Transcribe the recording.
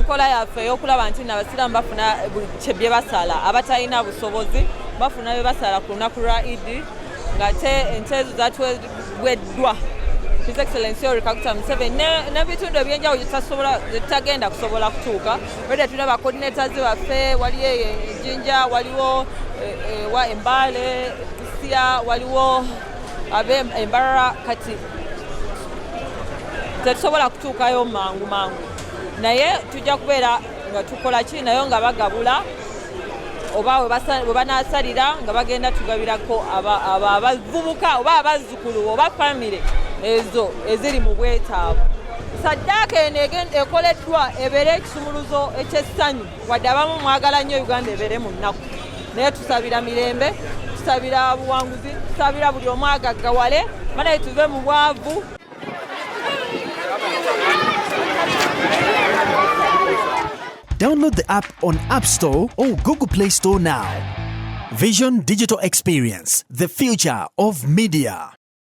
enkola yaffe ey'okulaba nti Abasiraamu bafuna bye basala abatalina busobozi bafuna bye basala ku lunaku lwa Idi ng'ate ente ezo zaatweddwa His Excellency Kaguta Museveni n'ebitundu ebyenjawulo tetagenda kusobola kutuuka era tulina bacoordinators baffe waliyo Jinja waliwo wa Embale Sia waliwo Embarara kati tetusobola kutuukayo mangu naye tujja kubeera nga tukola ki nayo nga bagabula oba we banaasalira nga bagenda tugabirako abavubuka oba abazzukulu oba famire ezo eziri mu bwetaavu. Saddaaka eno ekoleddwa ebeere ekisumuluzo eky'essanyu wadde abamu mwagala nnyo Uganda ebeere mu nnaku naye tusabira mirembe tusabira buwanguzi tusabira buli omu agaggawale banaye tuve mu bwavu. Download the app on App Store or Google Play Store now. Vision Digital Experience, the future of media.